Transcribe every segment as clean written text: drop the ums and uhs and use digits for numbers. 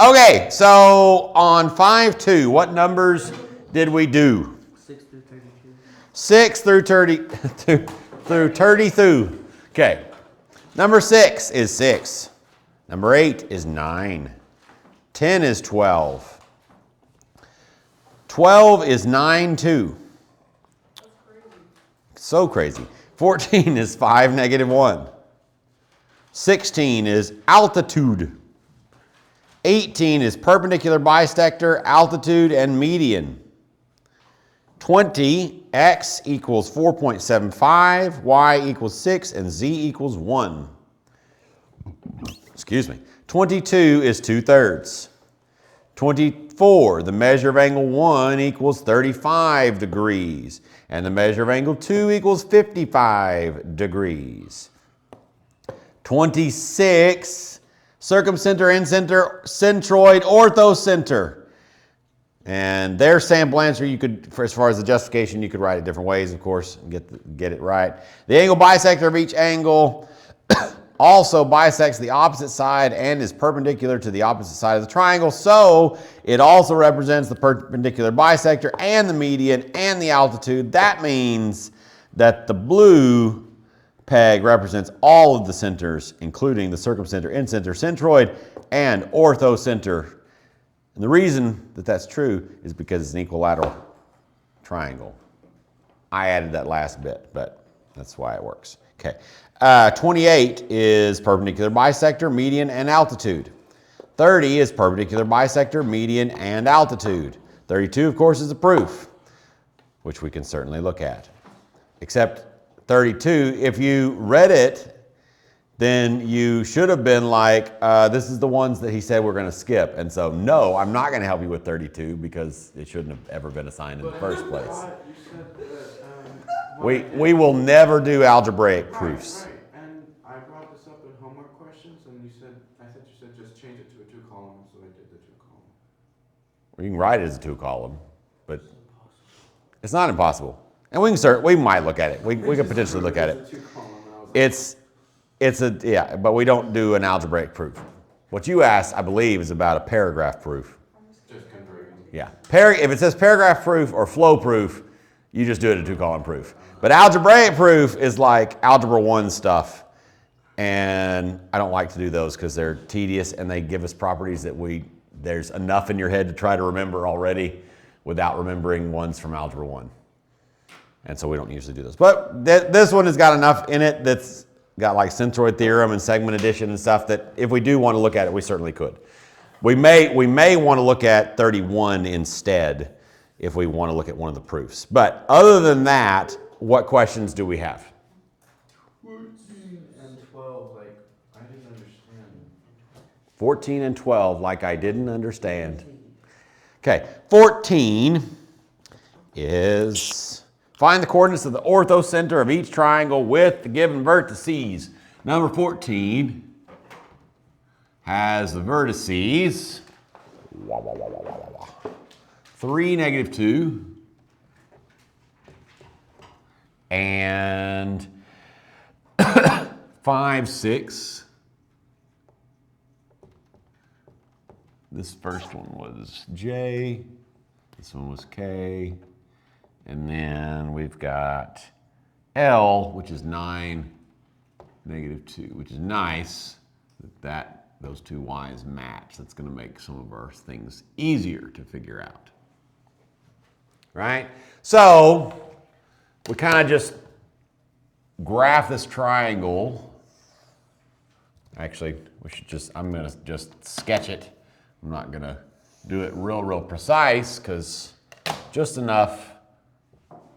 Okay, so on 5-2, what numbers did we do? 6 through 32. 6 through 32. Okay. Number 6 is 6. Number 8 is 9. 10 is 12. 12 is 9, 2. That's crazy. So crazy. 14 is 5, -1. 16 is altitude. 18 is perpendicular bisector, altitude, and median. 20, x equals 4.75, y equals 6, and z equals 1. Excuse me. 22 is 2/3. 24, the measure of angle 1 equals 35 degrees, and the measure of angle 2 equals 55 degrees. 26, circumcenter, incenter, centroid, orthocenter. And their sample answer, you could, as far as the justification, you could write it different ways, of course, and get it right. The angle bisector of each angle also bisects the opposite side and is perpendicular to the opposite side of the triangle, so it also represents the perpendicular bisector and the median and the altitude. That means that the blue peg represents all of the centers, including the circumcenter, incenter, centroid, and orthocenter. And the reason that that's true is because it's an equilateral triangle. I added that last bit, but that's why it works. Okay. 28 is perpendicular bisector, median, and altitude. 30 is perpendicular bisector, median, and altitude. 32, of course, is a proof, which we can certainly look at. Except 32, if you read it, then you should have been like, this is the ones that he said we're going to skip. And so, no, I'm not going to help you with 32 because it shouldn't have ever been assigned in the first place. You said that, We will never do algebraic proofs. Right. And I brought this up in homework questions, and you said, I thought you said just change it to a 2-column, so I did the 2-column. Well, you can write it as a 2-column, but it's not impossible. And we might look at it. We could potentially look at it. Yeah, but we don't do an algebraic proof. What you asked, I believe, is about a paragraph proof. Just converting. Yeah. If it says paragraph proof or flow proof, you just do it a 2-column proof. But algebraic proof is like Algebra 1 stuff. And I don't like to do those because they're tedious and they give us properties that there's enough in your head to try to remember already without remembering ones from Algebra 1. And so we don't usually do those. But this one has got enough in it that's got like centroid theorem and segment addition and stuff that if we do want to look at it, we certainly could. We may want to look at 31 instead if we want to look at one of the proofs. But other than that, what questions do we have? 14 and 12, like, I didn't understand. 14 and 12, like I didn't understand. Okay, 14 is find the coordinates of the orthocenter of each triangle with the given vertices. Number 14 has the vertices 3, -2, and 5, 6. This first one was J, this one was K, and then we've got L, which is 9, -2, which is nice that those two Y's match. That's going to make some of our things easier to figure out. Right? So we kind of just graph this triangle. Actually, I'm going to just sketch it. I'm not going to do it real precise because just enough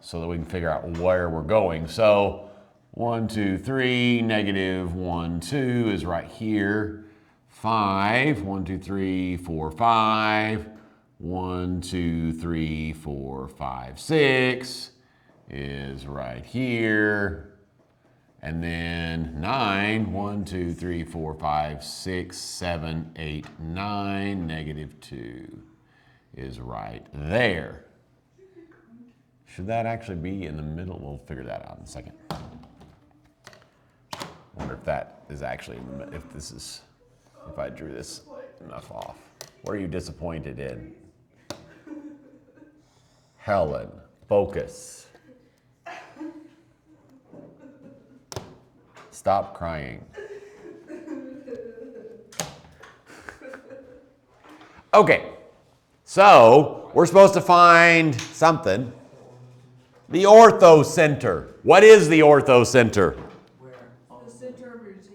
so that we can figure out where we're going. So 1, 2, 3, -1, 2 is right here. 5, 1, 2, 3, 4, 5. 1, 2, 3, 4, 5, 6 is right here. And then 9, 1, 2, 3, 4, 5, 6, 7, 8, 9, -2 is right there. Should that actually be in the middle? We'll figure that out in a second. I wonder if that is actually, if I drew this enough off. What are you disappointed in? Helen, focus. Stop crying. Okay, so we're supposed to find something. The orthocenter. What is the orthocenter? The center of your Z.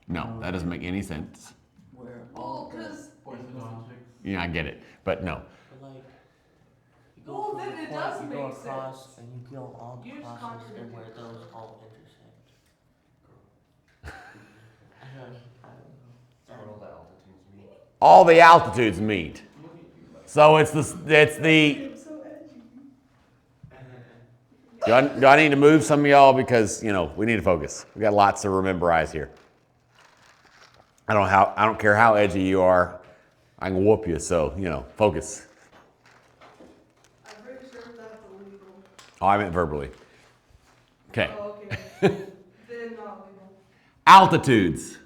No, that doesn't make any sense. Where Well, all because. Orthodontics. Yeah, I get it, but no. like you go Well, from then the it point, does you make go across sense. and you go all You just across and contradicted where yourself. those all intersect. I don't know. All the altitudes meet. So it's the. I'm so edgy. Do I need to move some of y'all because we need to focus. We got lots to rememberize here. I don't care how edgy you are. I can whoop you. So focus. I'm pretty sure that's illegal. Oh, I meant verbally. Okay. Oh, okay. Then not legal. Altitudes.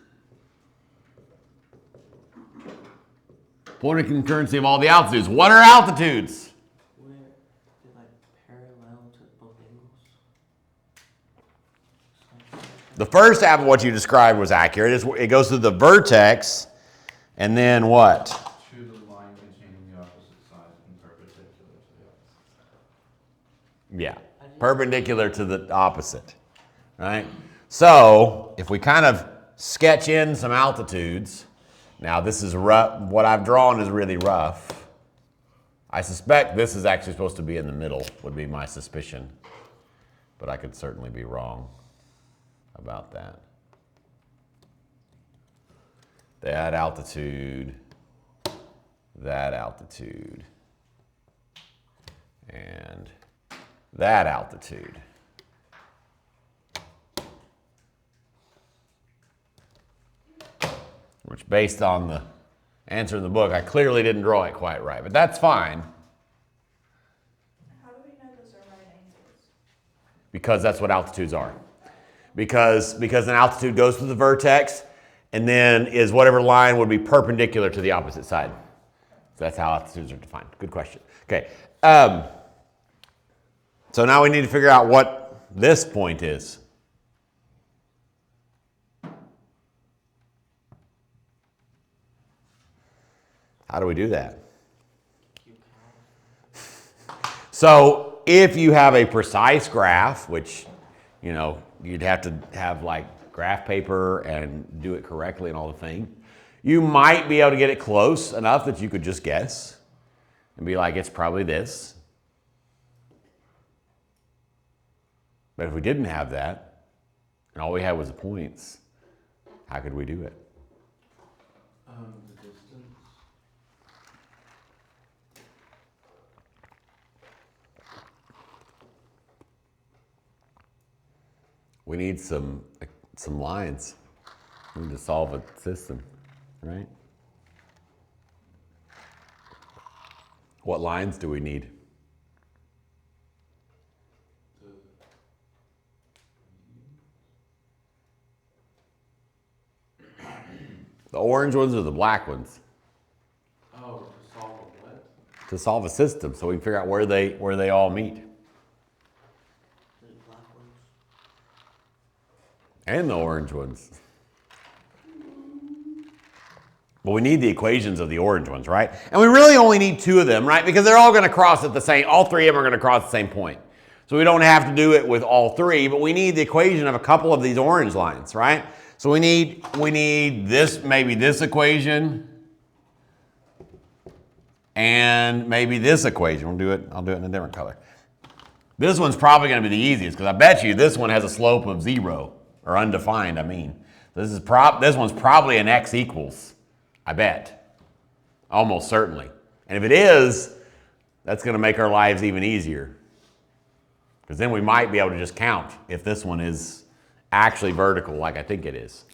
Point of concurrency of all the altitudes. What are altitudes? Where they like parallel to both angles. The first half of what you described was accurate. It goes through the vertex, and then what? Choose a line containing the opposite side and perpendicular to the opposite side. Yeah, perpendicular to the opposite, right? So if we kind of sketch in some altitudes, now this is rough. What I've drawn is really rough. I suspect this is actually supposed to be in the middle, would be my suspicion, but I could certainly be wrong about that. That altitude, and that altitude. Which, based on the answer in the book, I clearly didn't draw it quite right, but that's fine How do we know those are right angles? because that's what altitudes are. Because an altitude goes through the vertex and then is whatever line would be perpendicular to the opposite side. So that's how altitudes are defined. Good question. Okay. So now we need to figure out what this point is. How do we do that? So if you have a precise graph, which, you'd have to have like graph paper and do it correctly and all the thing, you might be able to get it close enough that you could just guess and be like, it's probably this. But if we didn't have that, and all we had was the points, how could we do it? The distance. We need some lines. We need to solve a system, right? What lines do we need? The orange ones or the black ones? Oh, to solve a what? To solve a system, so we can figure out where they all meet. The black ones. And the orange ones. But we need the equations of the orange ones, right? And we really only need two of them, right? Because they're all going to cross at the same, all three of them are going to cross the same point. So we don't have to do it with all three, but we need the equation of a couple of these orange lines, right? So we need this, maybe this equation, and maybe this equation. I'll do it in a different color. This one's probably going to be the easiest because I bet you this one has a slope of 0 or undefined. I mean, this one's probably an x equals. I bet, almost certainly. And if it is, that's going to make our lives even easier because then we might be able to just count if this one is actually vertical like I think it is.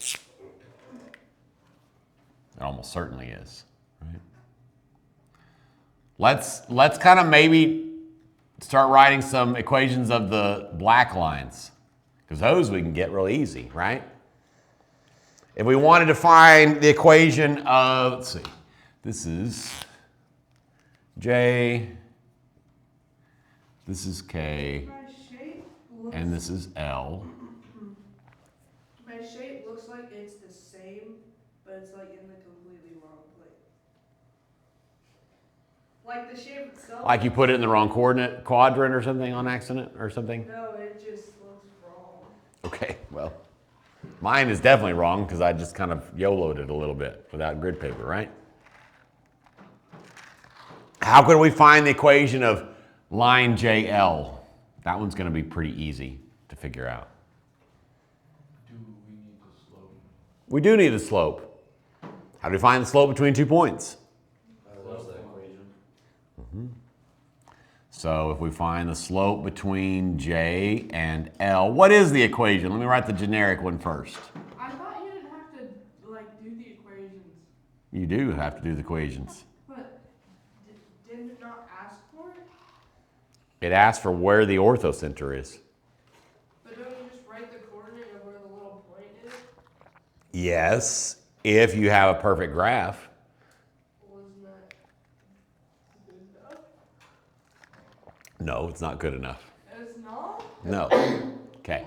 It almost certainly is, right? Let's kind of maybe start writing some equations of the black lines because those we can get real easy, right? If we wanted to find the equation of, let's see, this is J, this is K, My shape looks, and this is L. my shape looks like it's the same, but it's like in the completely wrong place. Like the shape itself. Like you put it in the wrong coordinate quadrant or something on accident or something? No, it just looks wrong. Okay, well, mine is definitely wrong because I just kind of YOLO'd it a little bit without grid paper, right? How could we find the equation of line JL? That one's going to be pretty easy to figure out. Do we need the slope? We do need the slope. How do we find the slope between 2 points? What's that equation? So if we find the slope between J and L, what is the equation? Let me write the generic one first. I thought you didn't have to like do the equations, You do have to do the equations. but didn't it not ask for it? It asks for where the orthocenter is. But don't you just write the coordinate of where the little point is? Yes, if you have a perfect graph. Wasn't that good enough? No, it's not good enough. It's not? No. Okay. Okay.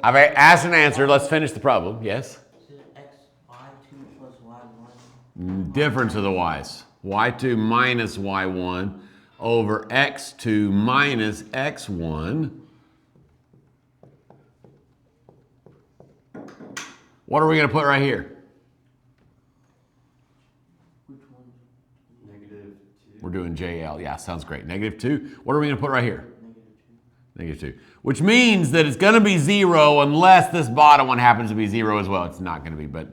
I've asked and answered. Let's finish the problem. Yes? Is it x y2 plus y1? Difference of the y's. y2 minus y1 over x2 minus x1. What are we going to put right here? Which one? Negative 2. We're doing JL. Yeah, sounds great. -2. What are we going to put right here? Negative 2. -2. Which means that it's going to be 0 unless this bottom one happens to be 0 as well. It's not going to be, but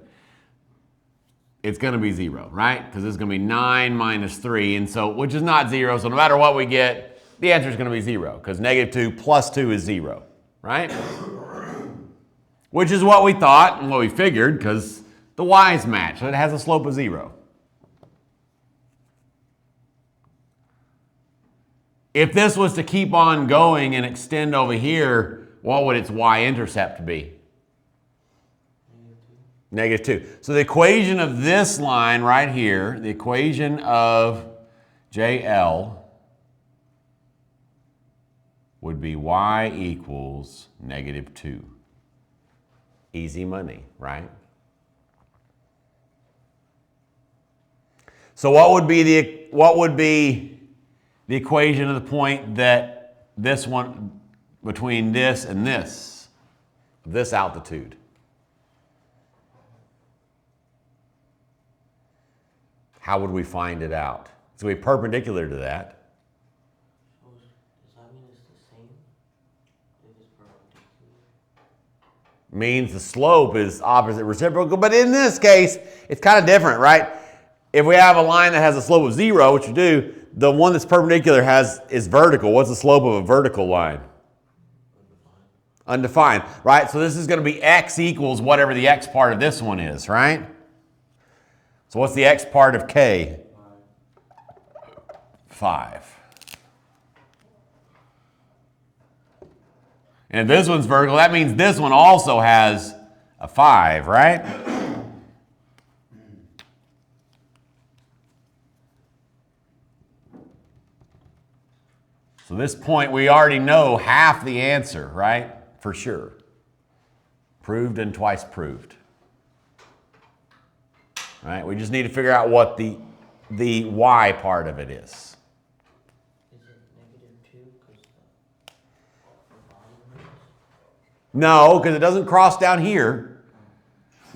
it's going to be 0, right? Because it's going to be 9 minus 3, and so, which is not 0, so no matter what we get, the answer is going to be 0, because -2 plus 2 is 0, right? Which is what we thought and what we figured, because the y's match, so it has a slope of 0. If this was to keep on going and extend over here, what would its y-intercept be? -2. So the equation of this line right here, the equation of JL would be y equals -2. Easy money, right? So what would be the equation of the point that this one, between this and this altitude? How would we find it out? It's going to be perpendicular to that. So does that mean it's the same? If it's perpendicular? Means the slope is opposite reciprocal, but in this case, it's kind of different, right? If we have a line that has a slope of 0, which we do, the one that's perpendicular is vertical. What's the slope of a vertical line? Undefined, right? So this is going to be x equals whatever the x part of this one is, right? So what's the x part of k? 5. And if this one's vertical, that means this one also has a 5, right? So this point, we already know half the answer, right? For sure. Proved and twice proved. Right? We just need to figure out what the y part of it is. Is it -2 because the volume is? No, because it doesn't cross down here.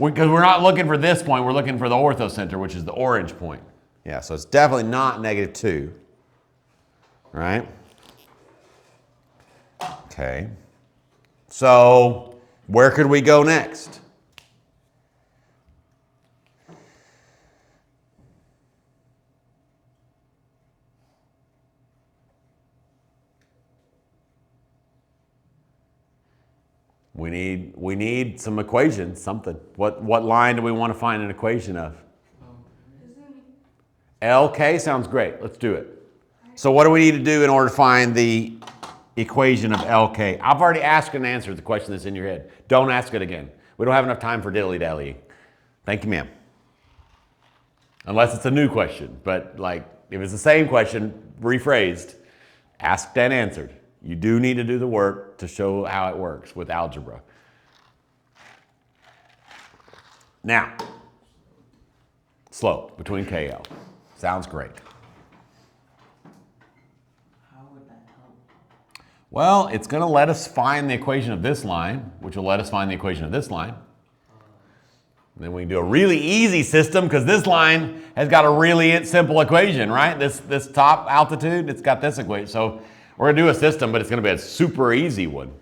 Because we're not looking for this point, we're looking for the orthocenter, which is the orange point. Yeah, so it's definitely not -2. Right? Okay. So where could we go next? We need some equations, something. What line do we want to find an equation of? Isn't LK sounds great. Let's do it. So what do we need to do in order to find the equation of LK? I've already asked and answered the question that's in your head. Don't ask it again. We don't have enough time for dilly-dallying. Thank you, ma'am. Unless it's a new question, but like if it's the same question, rephrased, asked and answered. You do need to do the work to show how it works with algebra. Now, slope between KL. Sounds great. How would that help? Well, it's going to let us find the equation of this line, which will let us find the equation of this line. And then we can do a really easy system because this line has got a really simple equation, right? This top altitude, it's got this equation. So we're going to do a system, but it's going to be a super easy one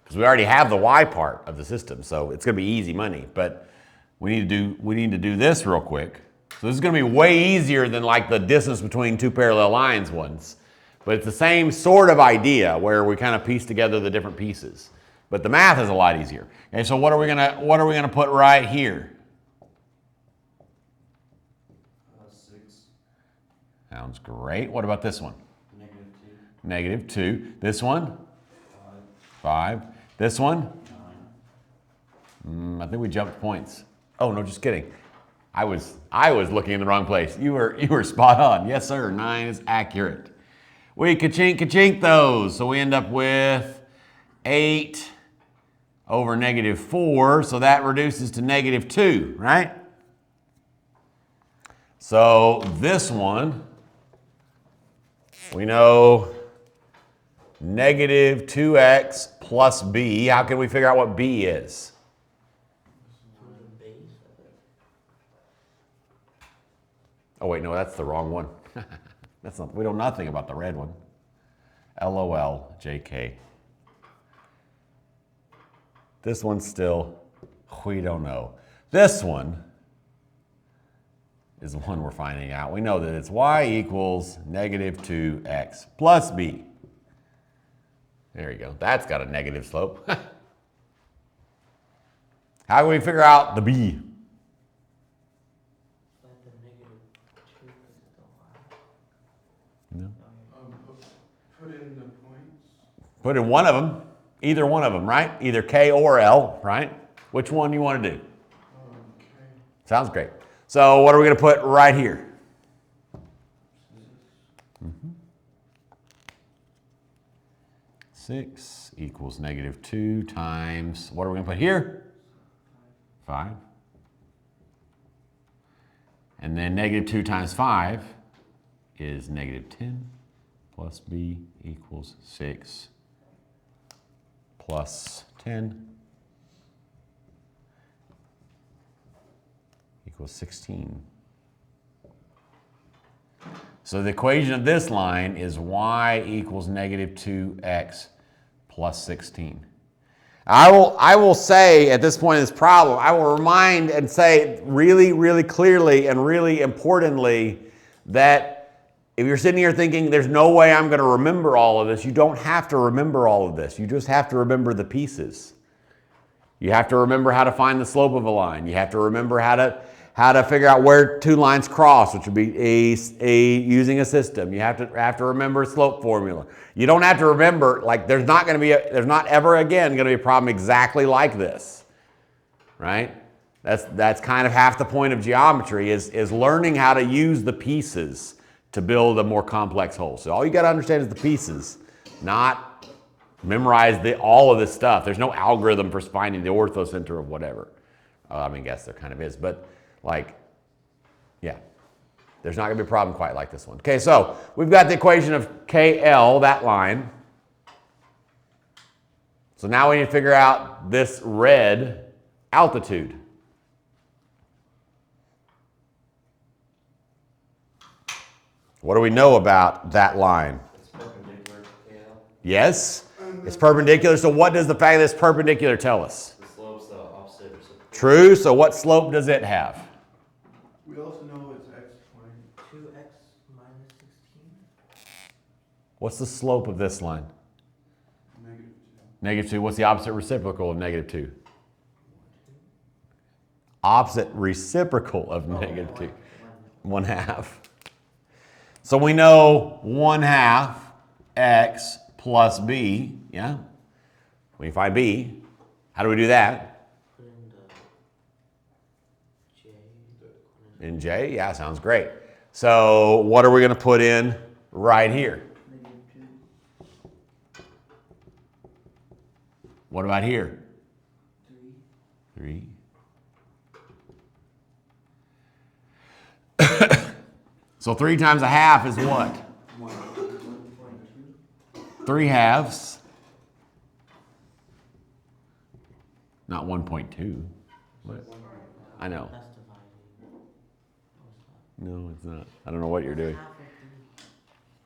because we already have the y part of the system. So it's going to be easy money. But we need to do this real quick. So this is going to be way easier than like the distance between two parallel lines ones. But it's the same sort of idea where we kind of piece together the different pieces. But the math is a lot easier. Okay, so what are we gonna put right here? 6. Sounds great. What about this one? -2. -2. This one? 5. This one? 9. I think we jumped points. Oh no, just kidding. I was looking in the wrong place. You were spot on. Yes, sir. 9 is accurate. We ka-chink those. So we end up with 8 over -4. So that reduces to -2, right? So this one, we know -2x plus b. How can we figure out what b is? For the base of it. Oh wait, no, that's the wrong one. That's not, we know nothing about the red one. LOL, JK. This one's still, we don't know. This one is the one we're finding out. We know that it's y equals -2x plus b. There you go. That's got a negative slope. How do we figure out the b? Like the -2 is the y. No. Put in the points. Put in one of them, either one of them, right? Either K or L, right? Which one you want to do? Okay. Sounds great. So what are we going to put right here? 6 equals -2 times, what are we going to put here? 5. And then -2 times 5 is -10 plus b equals 6 plus 10 equals 16. So the equation of this line is y equals -2x plus 16. I will say at this point in this problem, I will remind and say really, really clearly and really importantly that if you're sitting here thinking there's no way I'm going to remember all of this, you don't have to remember all of this. You just have to remember the pieces. You have to remember how to find the slope of a line. You have to remember how to figure out where two lines cross, which would be using a system. You have to remember a slope formula. You don't have to remember, like there's not ever again going to be a problem exactly like this, right? That's kind of half the point of geometry is learning how to use the pieces to build a more complex whole. So all you got to understand is the pieces, not memorize all of this stuff. There's no algorithm for finding the orthocenter of whatever. I mean, I guess there kind of is, but like, yeah, there's not going to be a problem quite like this one. Okay, so we've got the equation of KL, that line. So now we need to figure out this red altitude. What do we know about that line? It's perpendicular to KL. Yes, it's perpendicular. So what does the fact that it's perpendicular tell us? The slope's the opposite reciprocal. True, so what slope does it have? We also know it's x point. 2x minus 16? What's the slope of this line? -2. -2. What's the opposite reciprocal of -2? Opposite reciprocal of -2. 1/2. So we know 1/2 x plus b, yeah? When you find b, how do we do that? Put in the j In J? Yeah, sounds great. So what are we going to put in right here? What about here? 3. So 3 times a half is what? 3 halves. Not 1.2. What? I know. That's dividing. No, it's not. I don't know what you're doing. Half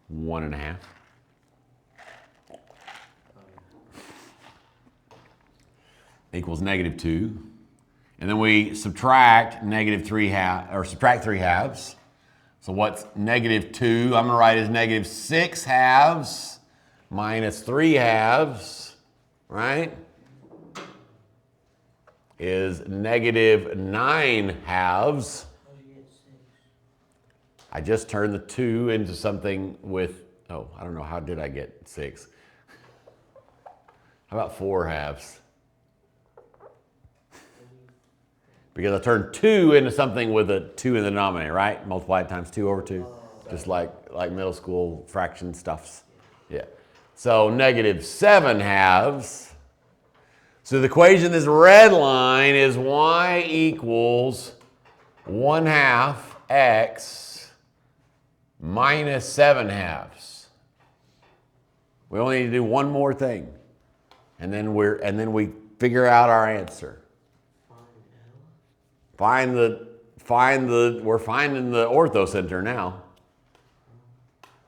of 1.5. Equals -2. And then we subtract -3 halves. So what's -2? I'm gonna write as -6 halves minus 3 halves, right? Is -9 halves. How do you get 6? I just turned the 2 into something with, oh, I don't know, how did I get 6? How about 4 halves? Because I turned 2 into something with a 2 in the denominator, right? Multiply it times 2 over 2. Just like middle school fraction stuffs. Yeah. So -7 halves. So the equation, this red line, is y equals 1/2 x minus 7 halves. We only need to do one more thing. And then we figure out our answer. We're finding the orthocenter now.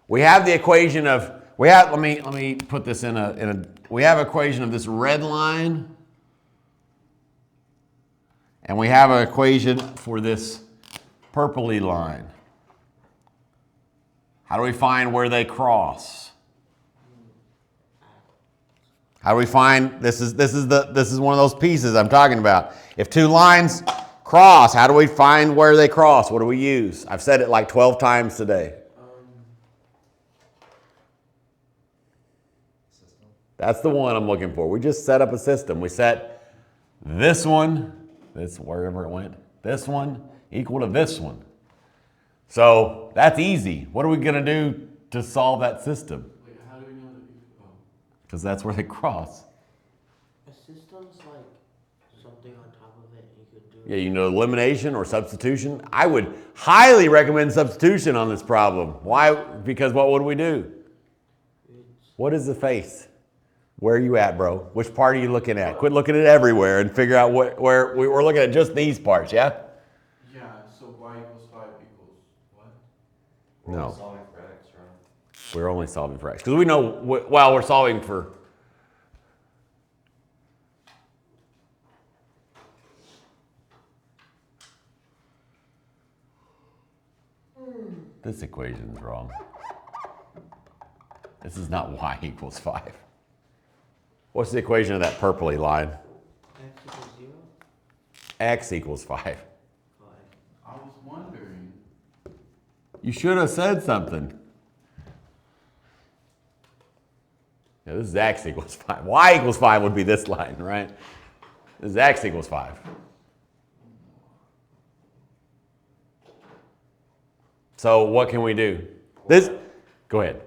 We have the equation of, let me put this we have equation of this red line, and we have an equation for this purpley line. How do we find where they cross? How do we find, this is one of those pieces I'm talking about. If two lines cross, how do we find where they cross? What do we use? I've said it like 12 times today. System. That's the one I'm looking for. We just set up a system. We set this one, wherever it went, this one equal to this one. So that's easy. What are we going to do to solve that system? Wait, how do we know that you, oh. Because that's where they cross. A system's like something on top of it, and you could do. Yeah, you know, elimination or substitution. I would highly recommend substitution on this problem. Why? Because what would we do? What is the face? Where are you at, bro? Which part are you looking at? Quit looking at everywhere and figure out where we're looking at just these parts, yeah? Yeah, so y equals 5 equals what? We're No. only solving for x, right? We're only solving for x. Because we know, well, we're solving for... This equation's wrong. This is not y equals 5. What's the equation of that purpley line? X equals 0? X equals 5. 5. I was wondering. You should have said something. Yeah, this is x equals 5. Y equals 5 would be this line, right? This is x equals 5. So what can we do? Go ahead.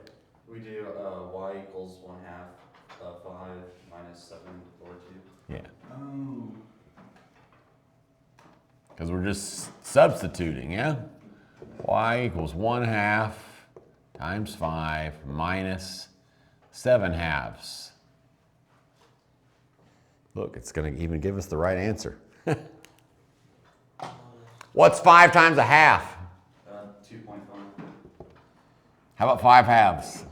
We do y equals 1/2 5 minus 7 over 2. Yeah. Oh. Because we're just substituting, yeah? Y equals 1/2 times 5 minus 7 halves. Look, it's going to even give us the right answer. What's 5 times a half? 2.5. How about 5 halves?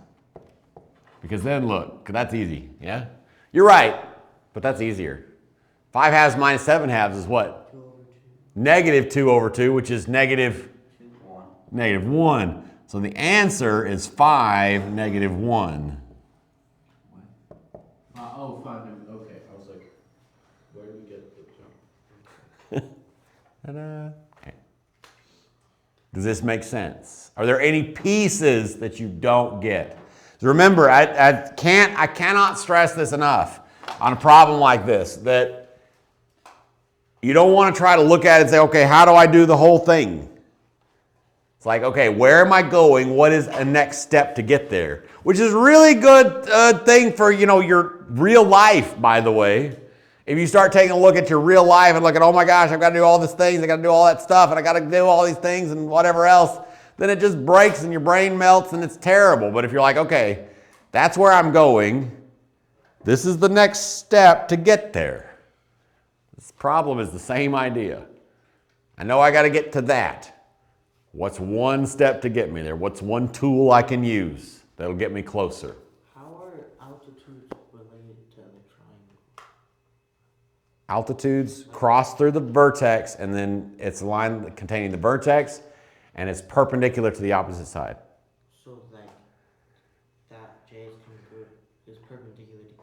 Because then look, that's easy, yeah? You're right, but that's easier. 5 halves minus 7 halves is what? 2 over 2. Negative 2 over 2, which is negative 1. negative 1. So the answer is 5, negative 1. Oh, 5 and okay. I was like, where do we get the jump? Ta-da. Okay. Does this make sense? Are there any pieces that you don't get? Remember, I cannot stress this enough on a problem like this, that you don't want to try to look at it and say, okay, how do I do the whole thing? It's like, okay, where am I going? What is a next step to get there? Which is really good thing for, your real life, by the way. If you start taking a look at your real life and look at, oh my gosh, I've got to do all these things, I got to do all that stuff, and I got to do all these things and whatever else, then it just breaks and your brain melts and it's terrible. But if you're like, okay, that's where I'm going, this is the next step to get there. This problem is the same idea. I know I got to get to that. What's one step to get me there? What's one tool I can use that'll get me closer? How are altitudes related to the triangle? Altitudes cross through the vertex, and then it's a line containing the vertex, and it's perpendicular to the opposite side. So like that J is perpendicular to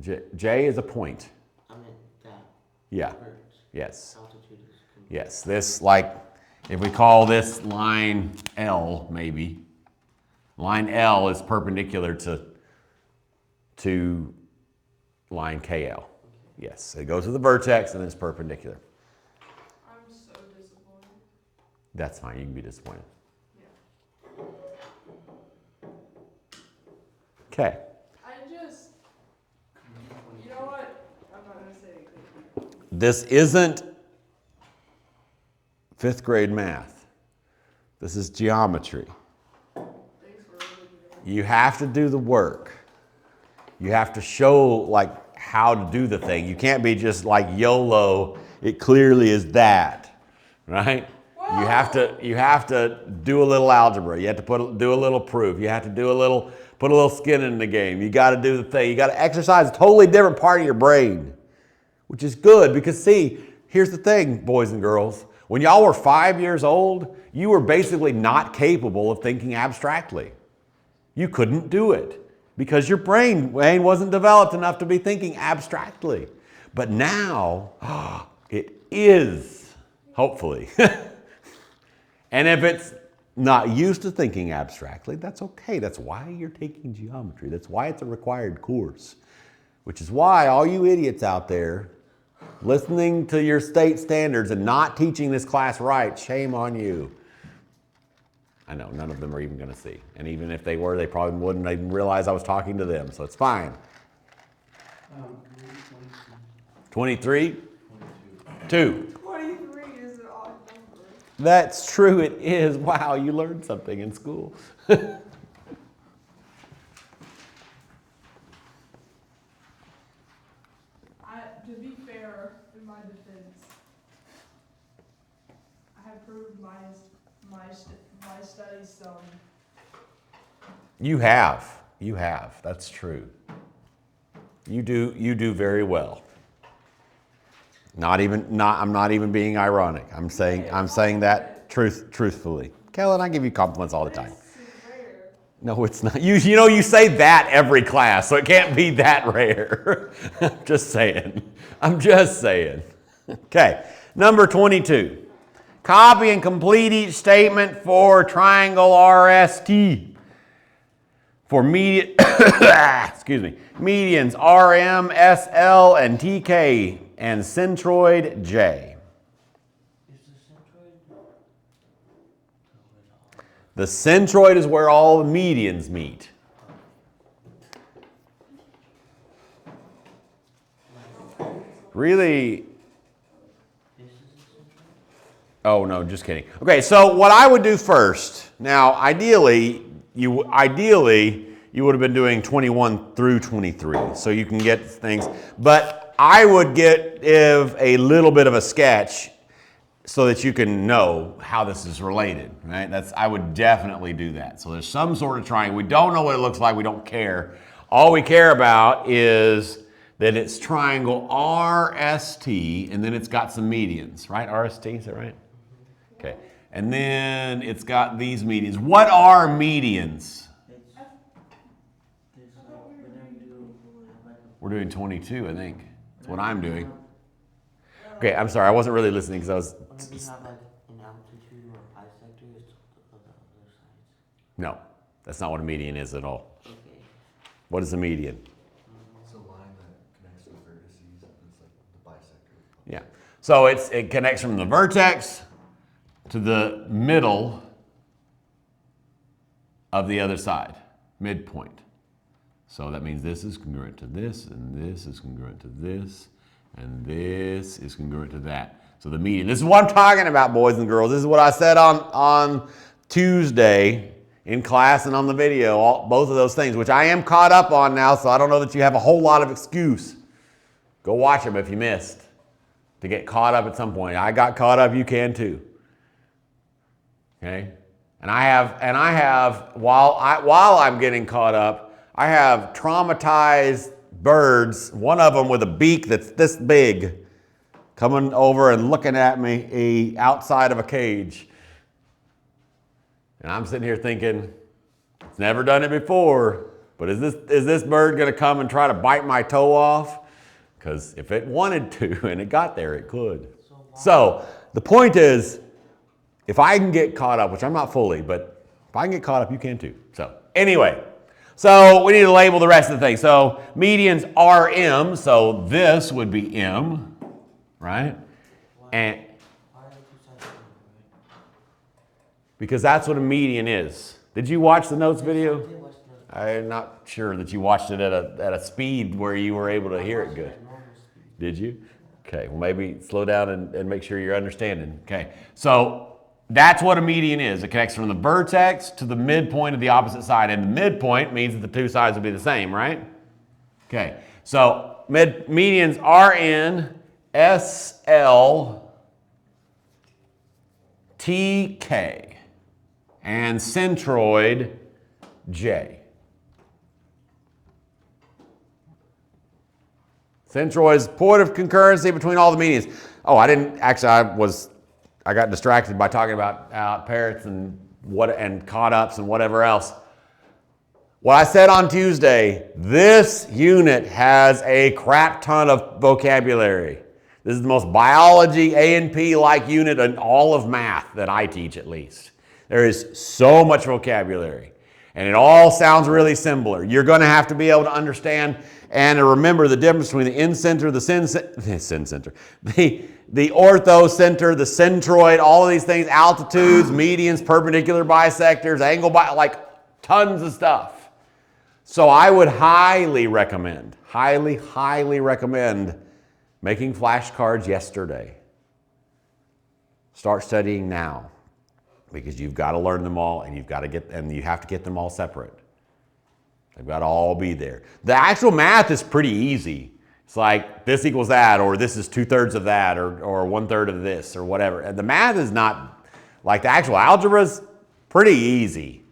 KL? J is a point. I meant that. Yeah. Vertex. Yes. Altitude is Yes. This, like, if we call this line L, maybe, line L is perpendicular to line KL. Yes, it goes to the vertex and it's perpendicular. I'm so disappointed. That's fine, you can be disappointed. Yeah. Okay. You know what? I'm not going to say anything. This isn't 5th grade math. This is geometry. Thanks for reading it. You have to do the work. You have to show, like, how to do the thing. You can't be just like YOLO, it clearly is that, right? You have to do a little algebra. You have to do a little proof. You have to put a little skin in the game. You got to do the thing. You got to exercise a totally different part of your brain, which is good because, see, here's the thing, boys and girls. When y'all were 5 years old, you were basically not capable of thinking abstractly. You couldn't do it because your brain wasn't developed enough to be thinking abstractly. But now, it is, hopefully. And if it's not used to thinking abstractly, that's okay. That's why you're taking geometry. That's why it's a required course. Which is why all you idiots out there listening to your state standards and not teaching this class right, shame on you. I know, none of them are even going to see. And even if they were, they probably wouldn't even realize I was talking to them, so it's fine. 23? 2. 23 is an odd number. That's true, it is. Wow, you learned something in school. To be fair, in my defense, I have proved my studies some. You have. That's true. You do very well. I'm not even being ironic. I'm saying that truthfully. Kellen, I give you compliments all the time. This is rare. No, it's not. You say that every class, so it can't be that rare. I'm just saying. Okay, number 22. Copy and complete each statement for triangle RST. For medians RM, SL, and TK, and centroid J. Is the centroid? The centroid is where all the medians meet. Really? This is the centroid? Oh, no, just kidding. Okay, so what I would do first, now ideally you would have been doing 21 through 23, so you can get things, but I would give a little bit of a sketch so that you can know how this is related, right? I would definitely do that. So there's some sort of triangle. We don't know what it looks like. We don't care. All we care about is that it's triangle RST, and then it's got some medians, right? RST, is that right? Okay. And then it's got these medians. What are medians? We're doing 22, I think. That's what I'm doing. Okay, I'm sorry. I wasn't really listening because I was... When we have like an amplitude or a bisector, it's on the other sides. No, that's not what a median is at all. Okay. What is a median? It's a line that connects to the vertices. It's like the bisector. Yeah. So it connects from the vertex to the middle of the other side, midpoint. So that means this is congruent to this, and this is congruent to this, and this is congruent to that. So the median, this is what I'm talking about, boys and girls. This is what I said on Tuesday in class and on the video, both of those things, which I am caught up on now, so I don't know that you have a whole lot of excuse. Go watch them if you missed, to get caught up at some point. I got caught up, you can too. Okay? And I have, while I'm getting caught up, I have traumatized birds, one of them with a beak that's this big, coming over and looking at me outside of a cage. And I'm sitting here thinking, it's never done it before, but is this bird gonna come and try to bite my toe off? Because if it wanted to and it got there, it could. So the point is, if I can get caught up, which I'm not fully, but if I can get caught up, you can too. So anyway, so we need to label the rest of the thing. So medians are M, so this would be M, right? And Why are the two sides equal, right? because that's what a median is. Did you watch the notes video? I did watch the- I'm not sure that you watched it at a speed where you were able to hear it good. at normal speed. Did you? Okay, well maybe slow down and make sure you're understanding. Okay, so that's what a median is. It connects from the vertex to the midpoint of the opposite side. And the midpoint means that the two sides will be the same, right? Okay, so medians are in SL, TK, and centroid J. Centroid's point of concurrency between all the medians. Oh, I got distracted by talking about parrots and caught ups and whatever else. What I said on Tuesday, this unit has a crap ton of vocabulary. This is the most biology A&P-like unit in all of math that I teach, at least. There is so much vocabulary, and it all sounds really similar. You're going to have to be able to understand and to remember the difference between the in-center, the sin-center, the ortho-center, the centroid, all of these things, altitudes, medians, perpendicular bisectors, angle like tons of stuff. So I would highly recommend making flashcards yesterday. Start studying now, because you've got to learn them all, and you have to get them all separate. They've got to all be there. The actual math is pretty easy. It's like this equals that, or this is 2/3 of that, or 1/3 of this, or whatever. And the math is not, like the actual algebra is pretty easy,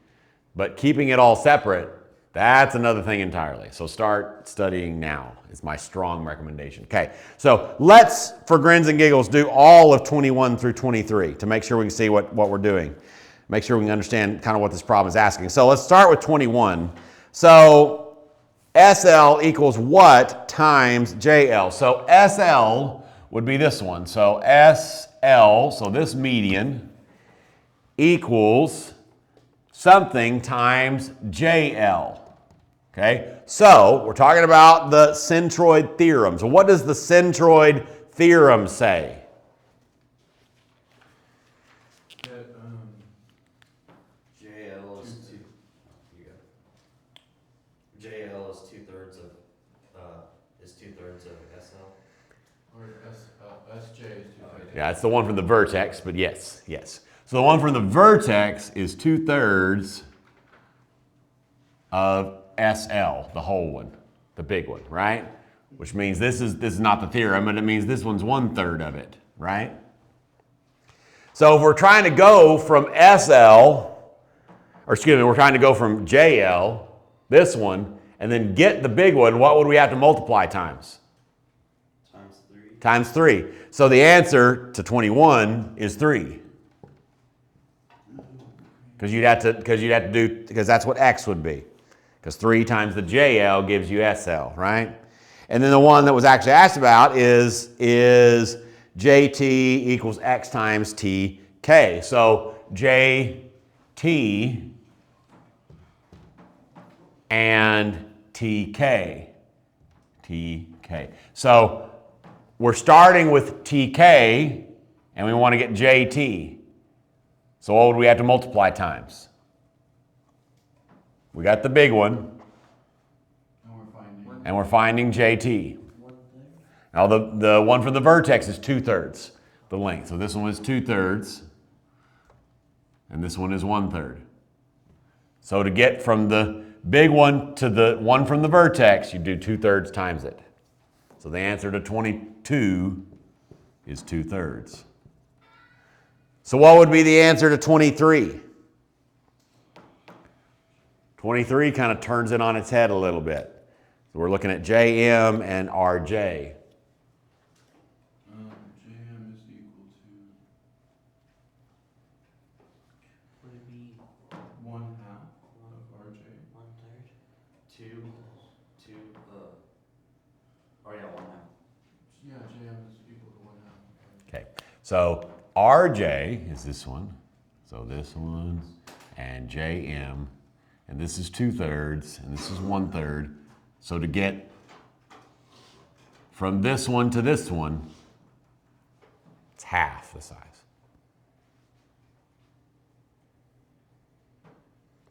but keeping it all separate, that's another thing entirely. So start studying now is my strong recommendation. Okay, so let's, for grins and giggles, do all of 21 through 23 to make sure we can see what we're doing. Make sure we can understand kind of what this problem is asking. So let's start with 21. So SL equals what times JL? So SL would be this one. So SL, so this median, equals something times JL. Okay, so we're talking about the centroid theorem. So what does the centroid theorem say? That, JL is JL is 2/3 of SL. or SJ is 2/3. Yeah, it's the one from the vertex, but yes. So the one from the vertex is 2/3 of SL, the whole one, the big one, right? Which means this is not the theorem, but it means this one's 1/3 of it, right? So if we're trying to go from we're trying to go from JL, this one, and then get the big one, what would we have to multiply times? Times 3. Times 3. So the answer to 21 is 3. Because that's what X would be. Because 3 times the JL gives you SL, right? And then the one that was actually asked about is JT equals X times TK. So JT and TK. So we're starting with TK and we want to get JT. So what would we have to multiply times? We got the big one, And we're finding. and we're finding JT. 1/3? Now the one for the vertex is 2/3 the length. So this one was 2/3, and this one is 1/3. So to get from the big one to the one from the vertex, you do 2/3 times it. So the answer to 22 is 2/3. So what would be the answer to 23? 23 kind of turns it on its head a little bit. So we're looking at JM and RJ. JM is equal to Would it be 1/2 of RJ. 1/3? Two, oh yeah, 1/2. Yeah, JM is equal to 1/2. Okay, so RJ is this one, so this one, and JM, and this is 2/3, and this is 1/3. So to get from this one to this one, it's half the size.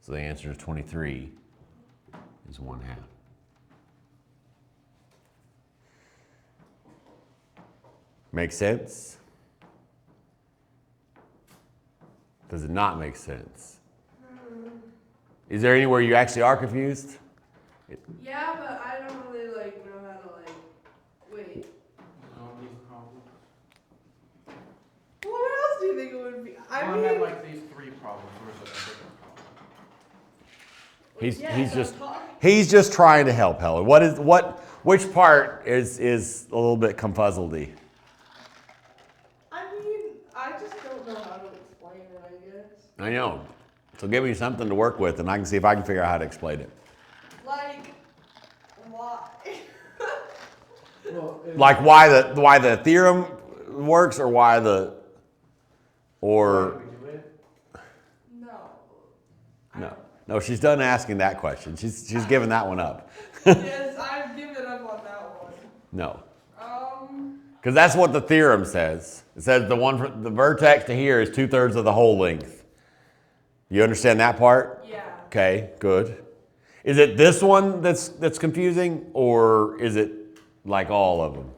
So the answer to 23 is 1/2. Make sense? Does it not make sense? Is there anywhere you actually are confused? Yeah, but I don't really like know how to like. Wait. What else do you think it would be? I Well, mean, I had like these 3 problems. Where's a different problem? He's just trying to help Helen. Which part is a little bit confuzzledy? I mean, I just don't know how to explain it, I guess. I know. So give me something to work with, and I can see if I can figure out how to explain it. Like, why? Well, Like why the theorem works, or why the or we do it? No. no. She's done asking that question. She's given that one up. Yes, I've given up on that one. No. Um, Because that's what the theorem says. It says the one from the vertex to here is 2/3 of the whole length. You understand that part? yeah. Okay, good. Is it this one that's confusing, or is it like all of them?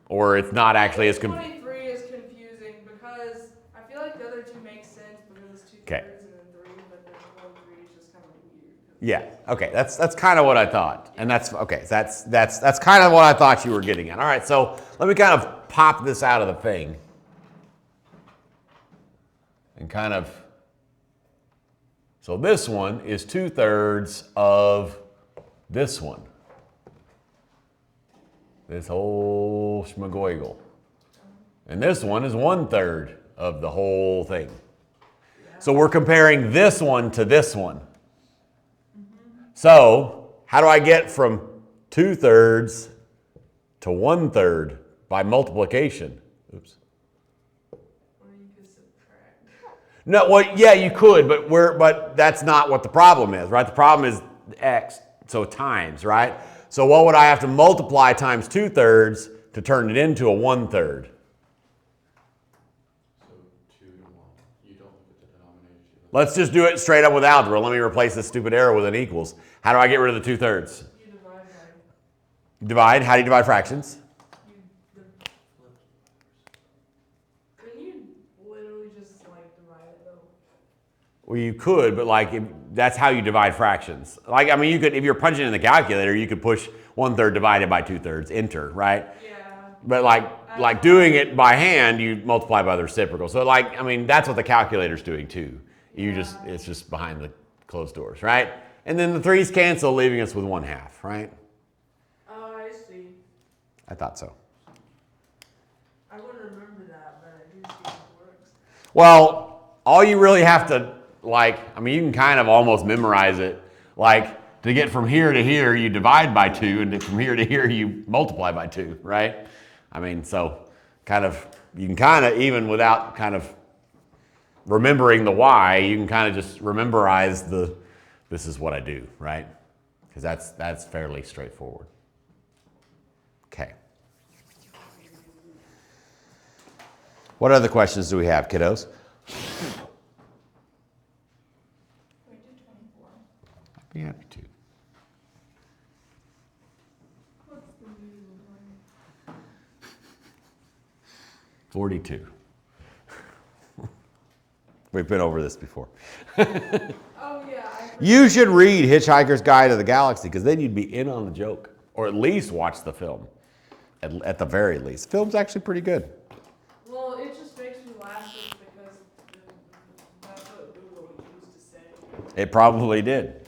Or it's not actually as confusing? 23 is confusing because I feel like the other two make sense because it's 2/3 Okay. and then 3, but then 23 is just kind of weird. Yeah. Okay. That's kind of what I thought, and that's okay. That's kind of what I thought you were getting at. All right. So let me kind of pop this out of the thing, and kind of. So this one is 2/3 of this one. This whole schmagoigle. And this one is 1/3 of the whole thing. So we're comparing this one to this one. So how do I get from 2/3 to 1/3 by multiplication? Oops. Or you could subtract. No, well, yeah, you could, but that's not what the problem is, right? The problem is x, so times, right? So what would I have to multiply times 2/3 to turn it into a 1/3? So 2 to 1. You don't look at the denominator. Let's just do it straight up with algebra. Let me replace this stupid arrow with an equals. How do I get rid of the 2/3? You divide by. Divide, how do you divide fractions? Couldn't you literally just like divide it though? Well, you could, but that's how you divide fractions. Like, I mean, you could, if you're punching in the calculator, you could push 1/3 divided by 2/3, enter, right? Yeah. But like doing it by hand, you multiply by the reciprocal. So I mean, that's what the calculator's doing too. It's just behind the closed doors, right? And then the 3's cancel, leaving us with 1/2, right? Oh, I see. I thought so. I wouldn't remember that, but I do see how it works. Well, all you really have to you can kind of almost memorize it. Like, to get from here to here, you divide by 2, and from here to here, you multiply by 2, right? I mean, so you can kind of, even without kind of remembering the why, you can kind of just rememberize this is what I do, right? Because that's fairly straightforward. Okay. What other questions do we have, kiddos? We did 24. Be happy to. What's the median line? 42. We've been over this before. Oh yeah. You should read Hitchhiker's Guide to the Galaxy because then you'd be in on the joke. Or at least watch the film. At the very least. The film's actually pretty good. Well, it just makes me laugh just because that's what Google used to say. It probably did.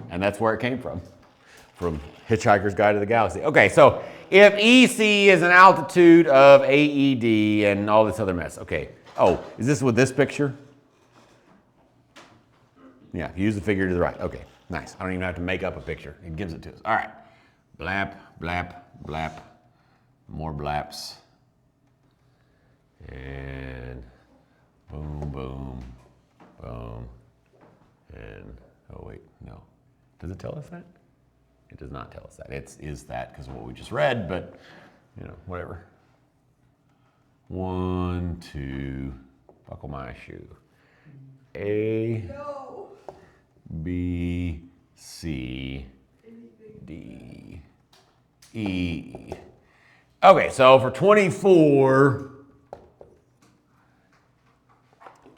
And that's where it came from Hitchhiker's Guide to the Galaxy. Okay, so if EC is an altitude of AED and all this other mess. Okay. Oh, is this with this picture? Yeah, use the figure to the right. Okay, nice. I don't even have to make up a picture. It gives it to us. All right. Blap, blap, blap. More blaps. And boom, boom, boom. And, oh wait, no. Does it tell us that? It does not tell us that. It is that because of what we just read, but, you know, whatever. 1, 2, buckle my shoe. A, No. B, C, D, E. Okay, so for 24,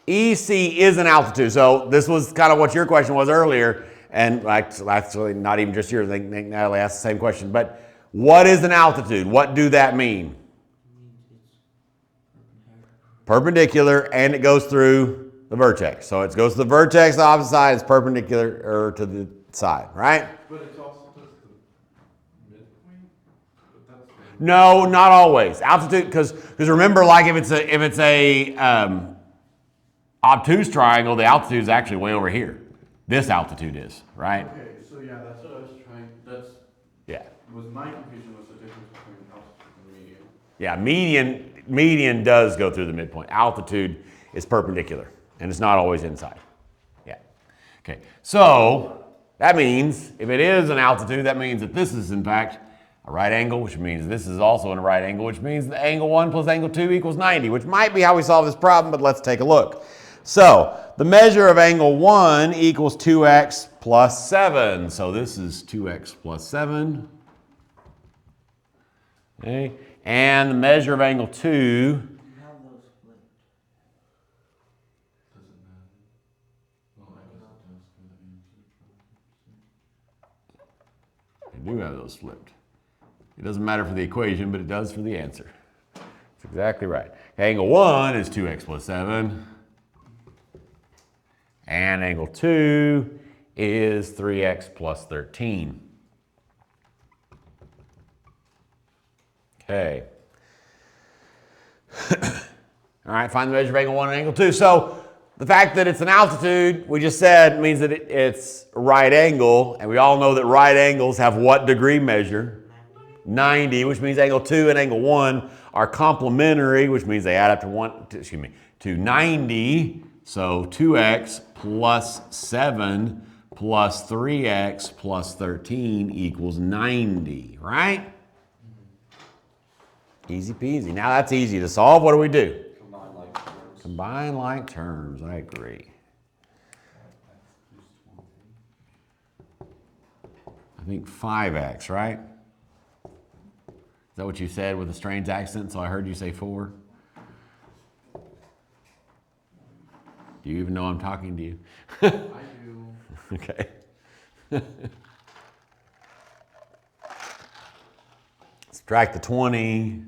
EC is an altitude. So this was kind of what your question was earlier, and actually not even just yours. I think Natalie asked the same question. But what is an altitude? What do that mean? It means it's Perpendicular, and it goes through the vertex. So it goes to the vertex, the opposite side, it's perpendicular or to the side, right? But it's also just the midpoint? But that's No, not always. Altitude, because remember, like if it's a obtuse triangle, the altitude is actually way over here. This altitude is, right? okay, so yeah, that's what I was trying, Yeah. was my confusion was the difference between altitude and median. Yeah, median does go through the midpoint. Altitude is perpendicular, and it's not always inside. Yeah. Okay, so that means if it is an altitude, that means that this is in fact a right angle, which means this is also in a right angle, which means that angle 1 plus angle 2 equals 90, which might be how we solve this problem, but let's take a look. So the measure of angle 1 equals 2x plus 7. So this is 2x plus 7. Okay. And the measure of angle 2, you have those flipped. Doesn't matter. Well, I guess it does for the answer. I do have those flipped. It doesn't matter for the equation, but it does for the answer. That's exactly right. Angle 1 is 2x plus 7. And angle 2 is 3x plus 13. Okay. All right, find the measure of angle 1 and angle 2. So the fact that it's an altitude, we just said, means that it's a right angle. And we all know that right angles have what degree measure? 90, which means angle 2 and angle 1 are complementary, which means they add up to 90. So 2x plus 7 plus 3x plus 13 equals 90, right? Easy peasy. Now that's easy to solve. What do we do? Combine like terms. Combine like terms. I agree. I think 5x, right? Is that what you said with a strange accent? So I heard you say 4. Do you even know I'm talking to you? I do. Okay. Subtract the 20.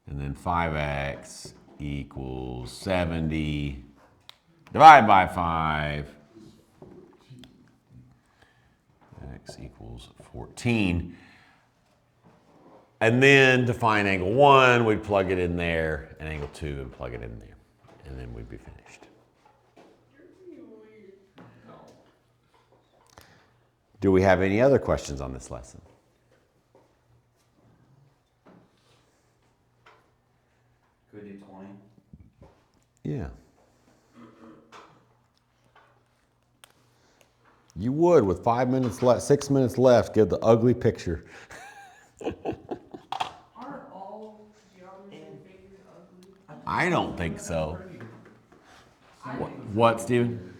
And then 5x equals 70. Divide by 5. X equals 14. And then to find angle 1, we'd plug it in there, and angle 2 and plug it in there. And then we'd be finished. Do we have any other questions on this lesson? Could we do 20? Yeah. You would, with 5 minutes left, 6 minutes left, give the ugly picture. Aren't all geometry figures ugly? I don't think so. What, Steven?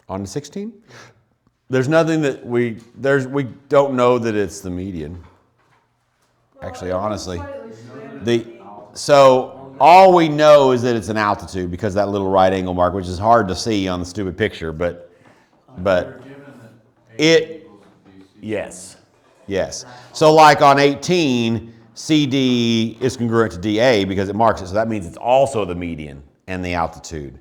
On the 16? There's nothing that we don't know that it's the median. Actually, honestly, so all we know is that it's an altitude because that little right angle mark, which is hard to see on the stupid picture, but We're given that it- AC equals BC. yes. So like on 18, CD is congruent to DA because it marks it, so that means it's also the median and the altitude,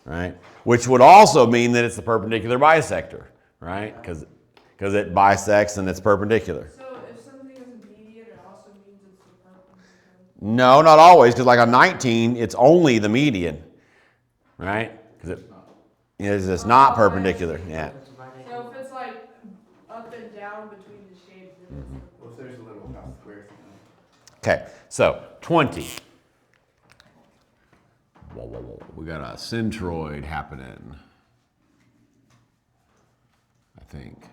right? Which would also mean that it's the perpendicular bisector, right? Because it bisects and it's perpendicular. So if something is a median, it also means it's the perpendicular. No, not always, because like on 19, it's only the median, right? Because it's not perpendicular, yeah. That's right So angle. if it's like up and down between the shapes, then it's the Well, if there's a little square thing. Okay, so 20. Whoa. We got a centroid happening, I think.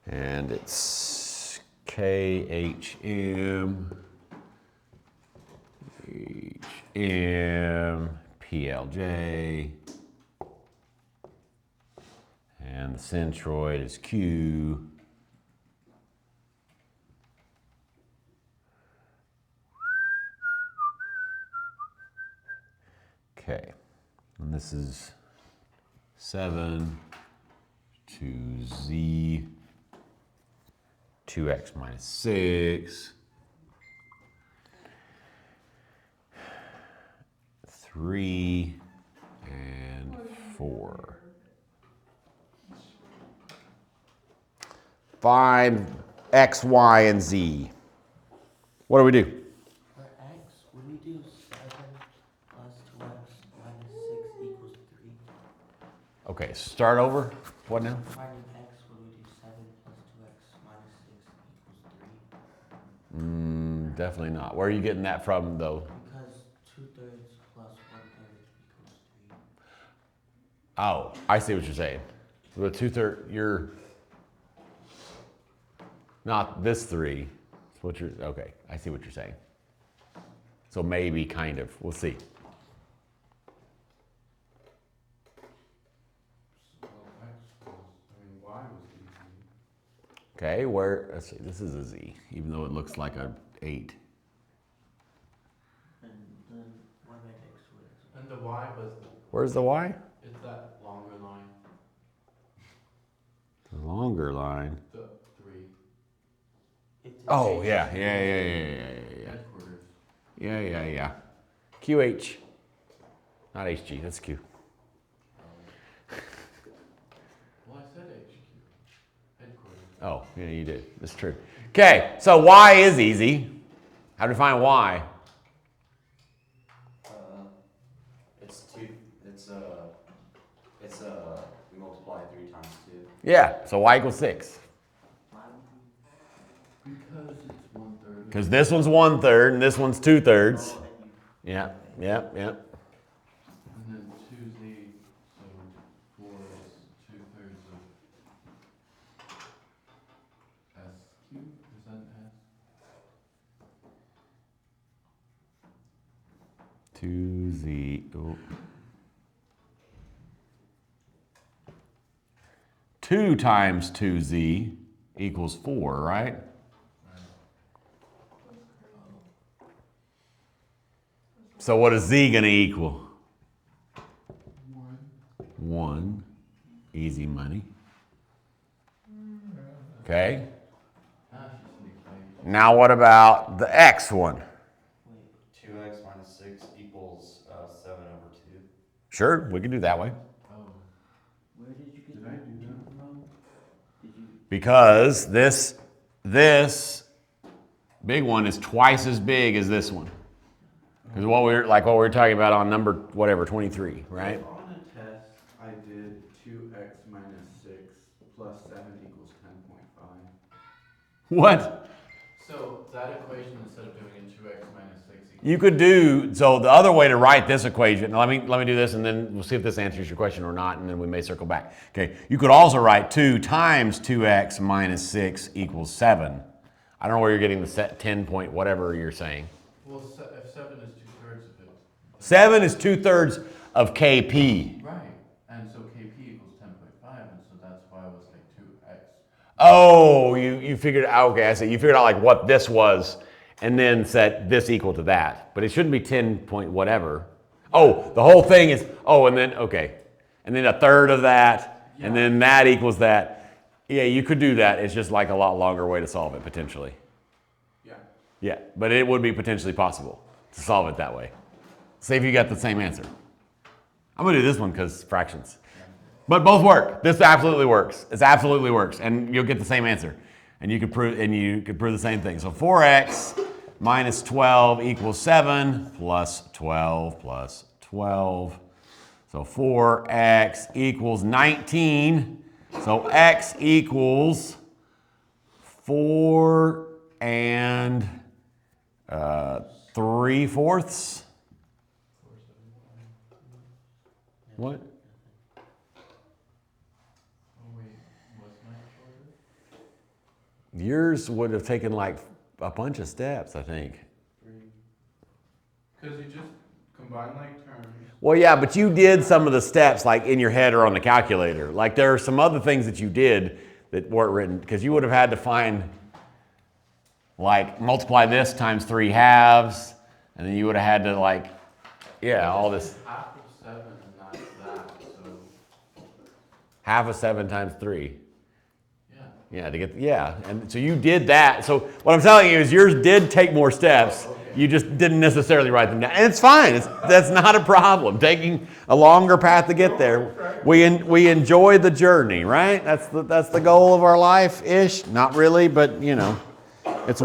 And it's KHM, HM, PLJ, and the centroid is Q. Okay, and this is 7 to Z, 2x minus 6, 3, and 4. Find X, Y, and Z. What do we do? For x, would we do 7 plus 2x minus 6 equals 3? Okay, start over. What now? Finding x, would we do 7 plus 2x minus 6 equals 3? Definitely not. Where are you getting that from, though? Because 2/3 plus 1/3 equals 3. Oh, I see what you're saying. The 2/3, you're not this 3. It's what you're, okay, I see what you're saying. So maybe, kind of. We'll see. Well, Y was easy. Okay, where, let's see, this is a Z, even though it looks like a 8. And then what about x would And the Y was, Where's the Y? it's that longer line, The longer line. the 3. it's Oh, yeah. Headquarters. Yeah. QH. Not HG, that's Q. Well, I said HQ. Headquarters. Oh, yeah, you did. That's true. Okay, so Y is easy. How do we find Y? It's 2, we multiply 3 times 2. Yeah, so Y equals 6. Because it's 1/3. Because this one's 1/3 and this one's 2/3. Oh, then you Yeah. And then 2Z, so 4 is 2/3 of S cubed, is that S? 2Z. Oh. 2 times 2Z equals 4, right? So what is Z going to equal? 1. Easy money. Okay. That's just an equation. Now what about the X one? wait. 2x minus 6 equals 7 over 2. Sure, we can do that way. Oh, Where did you get did I that do that? from? Did you? Because this big one is twice as big as this one. Because what we were talking about on number whatever 23, right? So on a test, I did 2x minus 6 plus 7 equals 10.5. What? So that equation, instead of doing it 2x minus 6 equals... You could do so. The other way to write this equation. Let me do this, and then we'll see if this answers your question or not, and then we may circle back. Okay. You could also write 2 times 2x minus 6 equals 7. I don't know where you're getting the set 10 point whatever you're saying. Well, if 7 is 2/3 of it, 7 is 2/3 of KP. Right, and so KP equals 10.5, and so that's why it was like 2x. Oh, you figured out, okay, I see. You figured out like what this was and then set this equal to that. But it shouldn't be 10 point whatever. Oh, the whole thing is, oh, and then, okay. And then 1/3 of that, and then that equals that. Yeah, you could do that. It's just like a lot longer way to solve it, potentially. Yeah. Yeah, but it would be potentially possible to solve it that way. See if you got the same answer. I'm gonna do this one because fractions. But both work. This absolutely works. It absolutely works, and you'll get the same answer. And you could prove the same thing. So 4x minus 12 equals 7 plus 12 plus 12. So 4x equals 19. So x equals 4 and 3/4. What? Oh wait, was mine shorter? Yours would have taken like a bunch of steps, I think. Because you just combine like terms. Well, yeah, but you did some of the steps like in your head or on the calculator. Like there are some other things that you did that weren't written because you would have had to find like multiply this times 3/2, and then you would have had to like, yeah, all this. Half of 7 and not that, so Half of 7 times 3. yeah. Yeah, to get, yeah. And so you did that. So what I'm telling you is yours did take more steps. You just didn't necessarily write them down. And it's fine. That's not a problem. Taking a longer path to get there. We enjoy the journey, right? That's the goal of our life-ish. Not really, but you know.